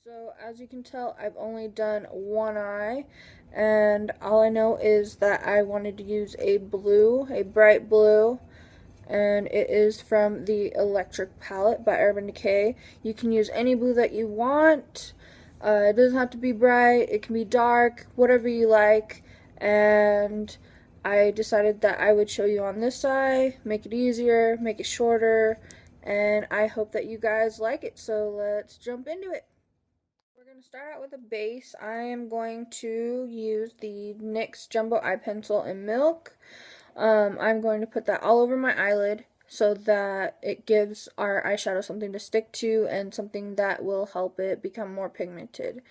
So as you can tell, I've only done one eye, and all I know is that I wanted to use a bright blue, and it is from the Electric palette by UrbanDecay. You can use any blue that you want. It doesn't have to be bright, it can be dark, whatever you like, and I decided that I would show you on this eye, make it easier, make it shorter, and I hope that you guys like it, so let's jump into it. We're going to start out with a base. I am going to use the NYX Jumbo Eye Pencil in Milk. I'm going to put that all over my eyelid so that it gives our eyeshadow something to stick to and something that will help it become more pigmented.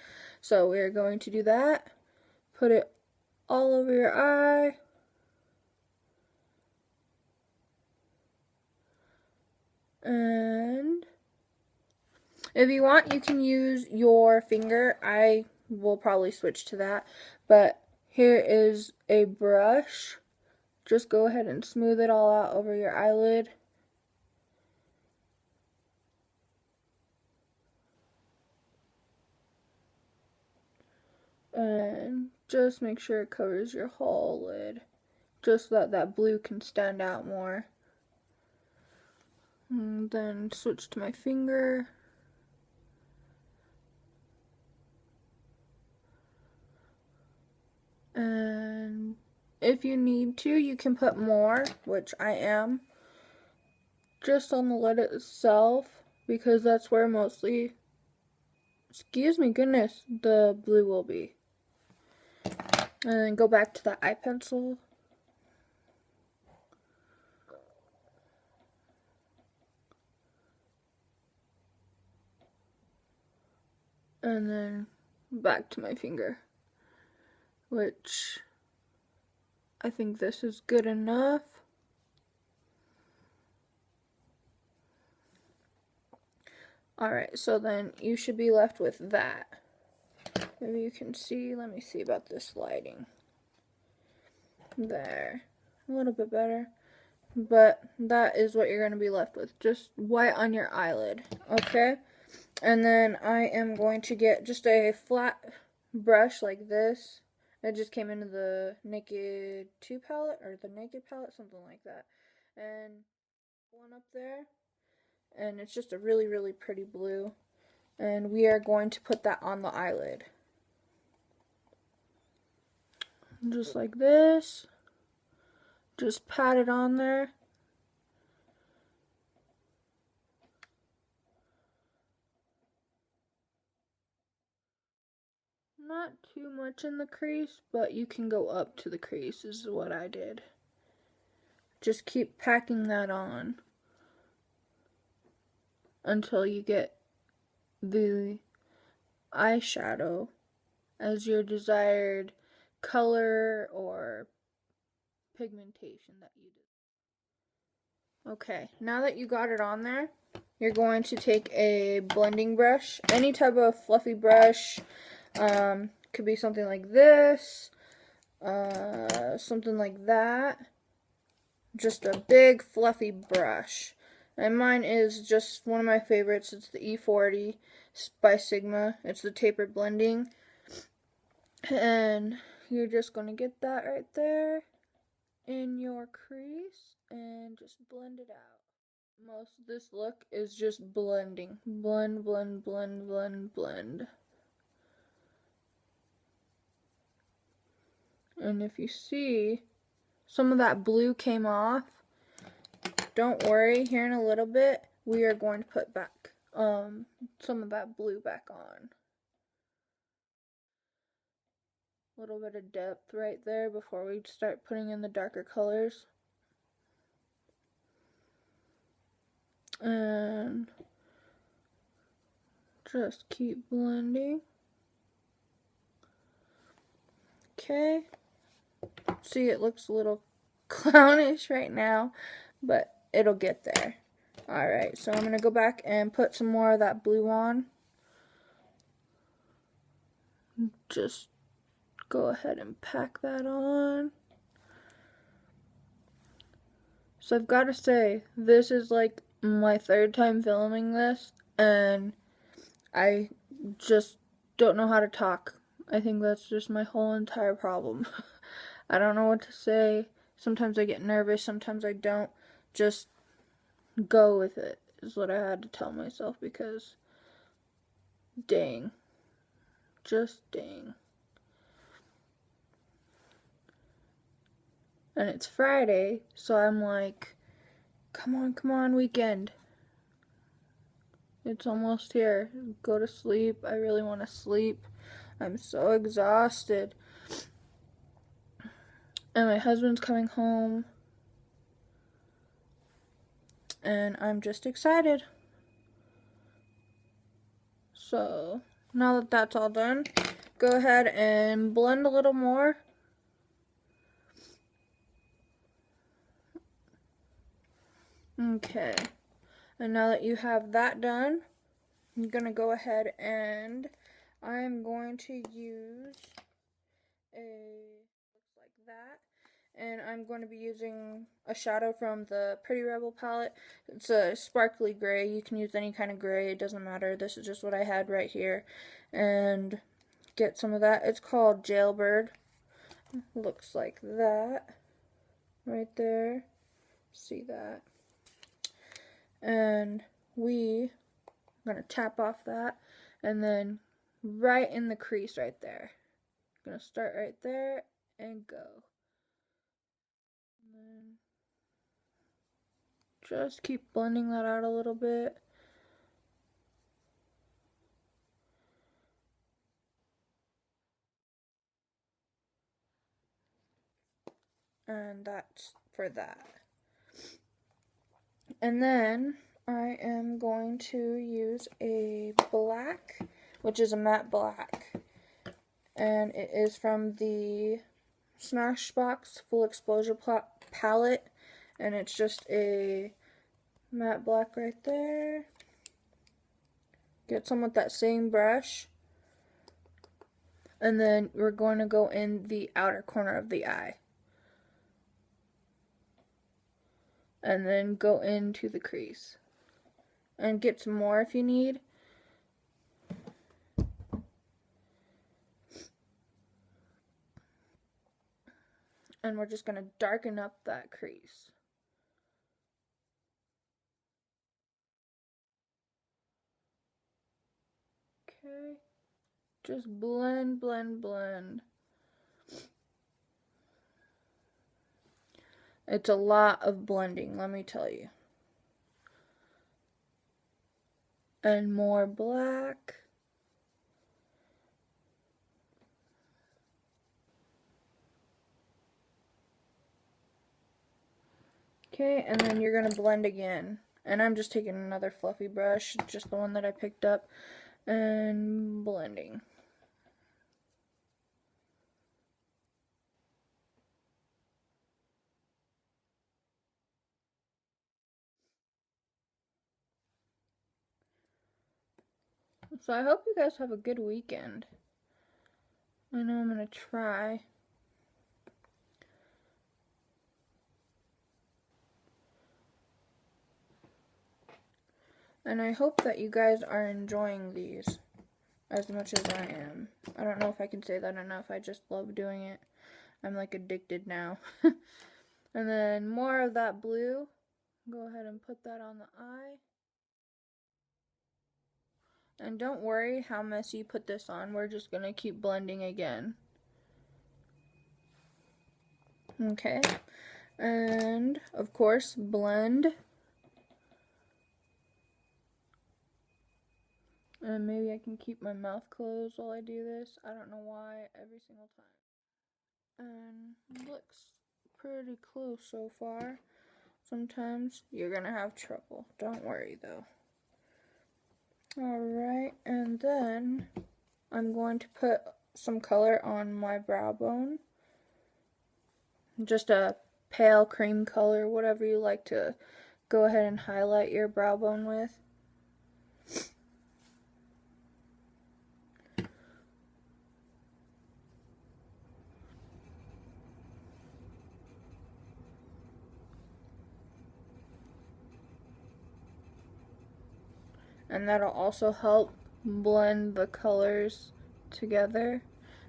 So we're going to do that. Put it all over your eye. And if you want, you can use your finger. I will probably switch to that. But here is a brush. Just go ahead and smooth it all out over your eyelid. And just make sure it covers your whole lid, just so that that blue can stand out more. And then switch to my finger. And if you need to, you can put more, which I am, just on the lid itself, because that's where mostly, excuse me, goodness, the blue will be. And then go back to the eye pencil. And then back to my finger, which I think this is good enough. Alright, so then you should be left with that. Maybe you can see, let me see about this lighting. There, a little bit better. But that is what you're going to be left with, just white on your eyelid, okay? And then I am going to get just a flat brush like this. It just came into the Naked 2 palette, or the Naked palette, something like that. And one up there. And it's just a really, really pretty blue. And we are going to put that on the eyelid. Just like this. Just pat it on there. Not too much in the crease, but you can go up to the crease is what I did. Just keep packing that on until you get the eyeshadow as your desired color or pigmentation that you do. Okay, now that you got it on there, you're going to take a blending brush, any type of fluffy brush, could be something like this, something like that, just a big fluffy brush. And mine is just one of my favorites. It's the E40 by Sigma. It's the tapered blending. And you're just going to get that right there in your crease and just blend it out. Most of this look is just blending. Blend, blend, blend, blend, blend. And if you see, some of that blue came off. Don't worry, here in a little bit, we are going to put back some of that blue back on. A little bit of depth right there before we start putting in the darker colors. And just keep blending. Okay. See, it looks a little clownish right now, but it'll get there. Alright, so I'm going to go back and put some more of that blue on. Just go ahead and pack that on. So I've got to say, this is like my third time filming this, and I just don't know how to talk. I think that's just my whole entire problem. I don't know what to say. Sometimes I get nervous, sometimes I don't. Just go with it is what I had to tell myself, because dang. Just dang. And it's Friday, so I'm like, come on, weekend. It's almost here. Go to sleep. I really want to sleep. I'm so exhausted. And my husband's coming home. And I'm just excited. So, now that that's all done, go ahead and blend a little more. Okay. And now that you have that done, I'm going to go ahead and I'm going to use looks like that. And I'm going to be using a shadow from the Pretty Rebel palette. It's a sparkly gray. You can use any kind of gray. It doesn't matter. This is just what I had right here. And get some of that. It's called Jailbird. Looks like that. Right there. See that. And I'm going to tap off that. And then right in the crease right there. I'm going to start right there and go. And just keep blending that out a little bit. And that's for that. And then I am going to use a black, which is a matte black. And it is from the Smashbox Full Exposure palette. And it's just a matte black right there. Get some with that same brush. And then we're going to go in the outer corner of the eye. And then go into the crease. And get some more if you need. And we're just going to darken up that crease. Okay. Just blend, blend, blend. It's a lot of blending, let me tell you. And more black. Okay, and then you're going to blend again. And I'm just taking another fluffy brush, just the one that I picked up, and blending. So I hope you guys have a good weekend. I know I'm going to try. And I hope that you guys are enjoying these as much as I am. I don't know if I can say that enough. I just love doing it. I'm like addicted now. And then more of that blue. Go ahead and put that on the eye. And don't worry how messy you put this on. We're just going to keep blending again. Okay. And, of course, blend. And maybe I can keep my mouth closed while I do this. I don't know why, every single time. And it looks pretty close so far. Sometimes you're going to have trouble. Don't worry, though. Alright, and then I'm going to put some color on my brow bone. Just a pale cream color, whatever you like to go ahead and highlight your brow bone with. And that'll also help blend the colors together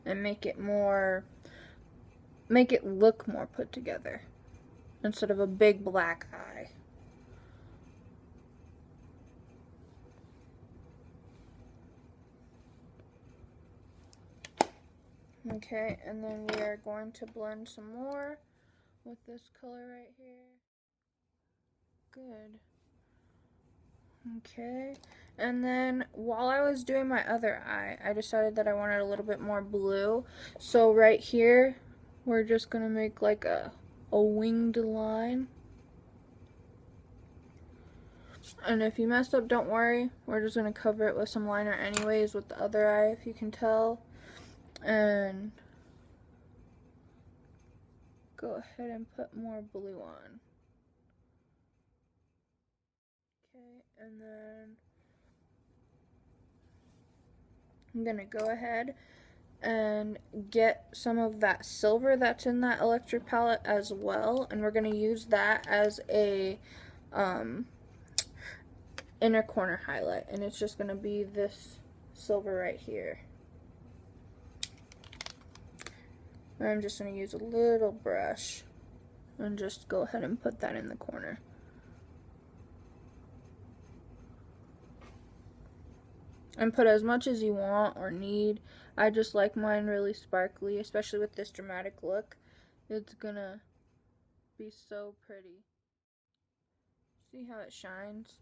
and make it look more put together instead of a big black eye. Okay, and then we are going to blend some more with this color right here. Good. Okay, and then while I was doing my other eye, I decided that I wanted a little bit more blue. So right here, we're just gonna make like a winged line. And if you messed up, don't worry. We're just gonna cover it with some liner anyways with the other eye, if you can tell. And go ahead and put more blue on. Okay, and then I'm gonna go ahead and get some of that silver that's in that electric palette as well, and we're gonna use that as a inner corner highlight, and it's just gonna be this silver right here. And I'm just gonna use a little brush and just go ahead and put that in the corner. And put as much as you want or need. I just like mine really sparkly, especially with this dramatic look. It's gonna be so pretty. See how it shines?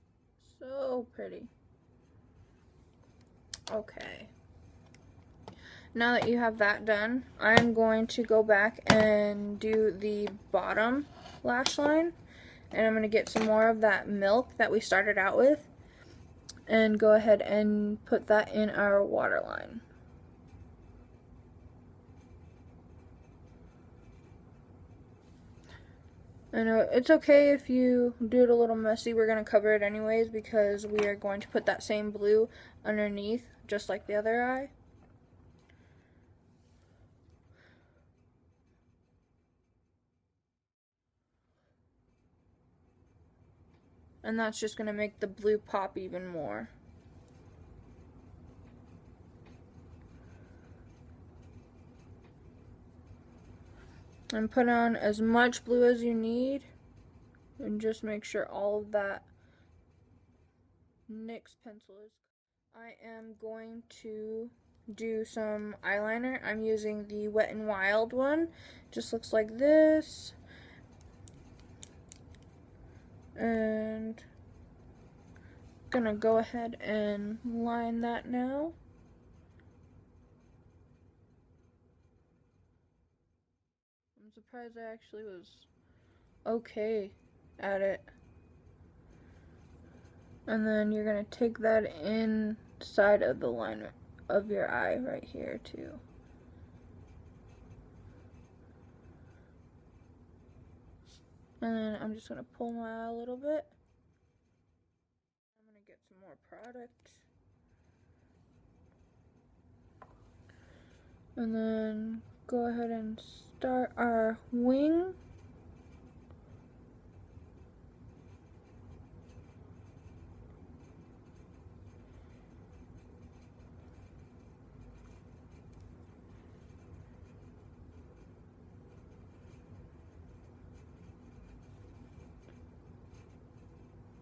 So pretty. Okay. Now that you have that done, I'm going to go back and do the bottom lash line. And I'm going to get some more of that milk that we started out with and go ahead and put that in our waterline. I know it's okay if you do it a little messy. We're going to cover it anyways because we are going to put that same blue underneath just like the other eye. And that's just going to make the blue pop even more. And put on as much blue as you need. And just make sure all of that NYX pencil is. I am going to do some eyeliner. I'm using the Wet n Wild one. Just looks like this. And gonna go ahead and line that now. I'm surprised I actually was okay at it. And then you're gonna take that inside of the liner of your eye right here too. And then I'm just gonna pull my eye a little bit. I'm gonna get some more product. And then go ahead and start our wing.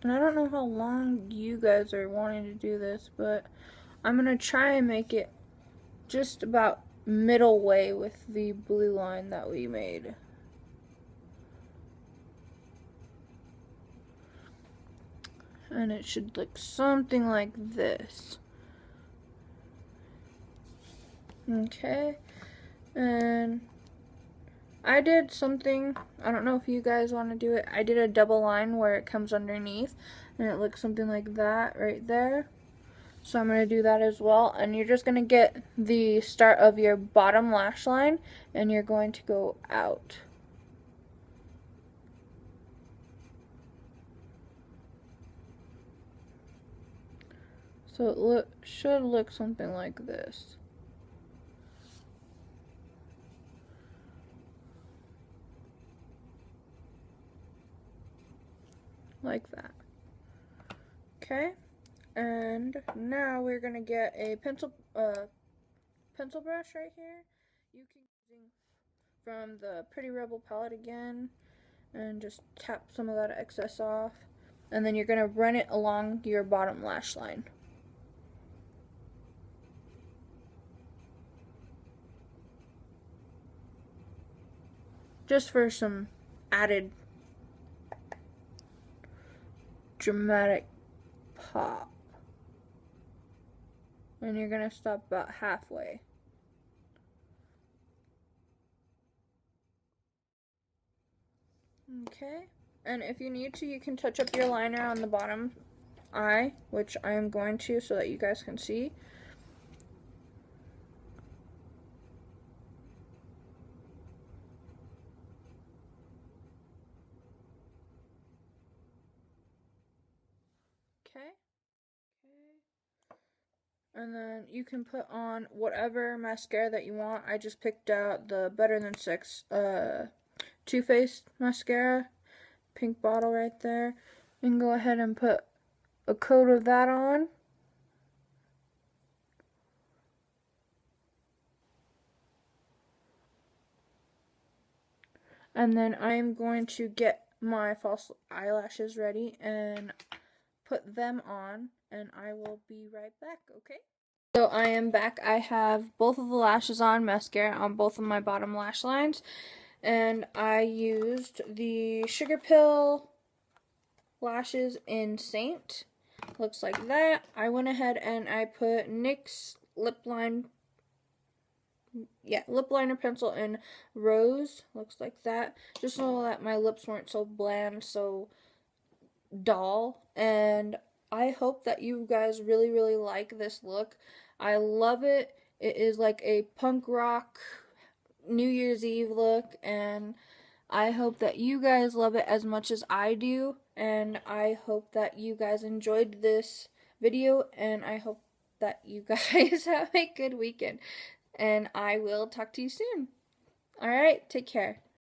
And I don't know how long you guys are wanting to do this, but I'm going to try and make it just about middle way with the blue line that we made. And it should look something like this. Okay. And I did something, I don't know if you guys want to do it. I did a double line where it comes underneath and it looks something like that right there. So I'm going to do that as well. And you're just going to get the start of your bottom lash line and you're going to go out. So it should look something like this. Like that. Okay, And now we're gonna get a pencil brush right here. You can use from the Pretty Rebel palette again, and just tap some of that excess off. And then you're gonna run it along your bottom lash line. Just for some added dramatic pop. And you're gonna stop about halfway. Okay, and if you need to, you can touch up your liner on the bottom eye, which I am going to so that you guys can see. Okay. And then you can put on whatever mascara that you want. I just picked out the Better Than Sex Too Faced mascara. Pink bottle right there. You can go ahead and put a coat of that on. And then I'm going to get my false eyelashes ready and put them on, and I will be right back, okay? So I am back. I have both of the lashes on, mascara on both of my bottom lash lines, and I used the Sugar Pill lashes in Saint. Looks like that. I went ahead and I put NYX lip liner pencil in Rose. Looks like that. Just so that my lips weren't so bland, so dull. And I hope that you guys really, really like this look. I love it. It is like a punk rock New Year's Eve look, and I hope that you guys love it as much as I do, and I hope that you guys enjoyed this video, and I hope that you guys have a good weekend, and I will talk to you soon. Alright, take care.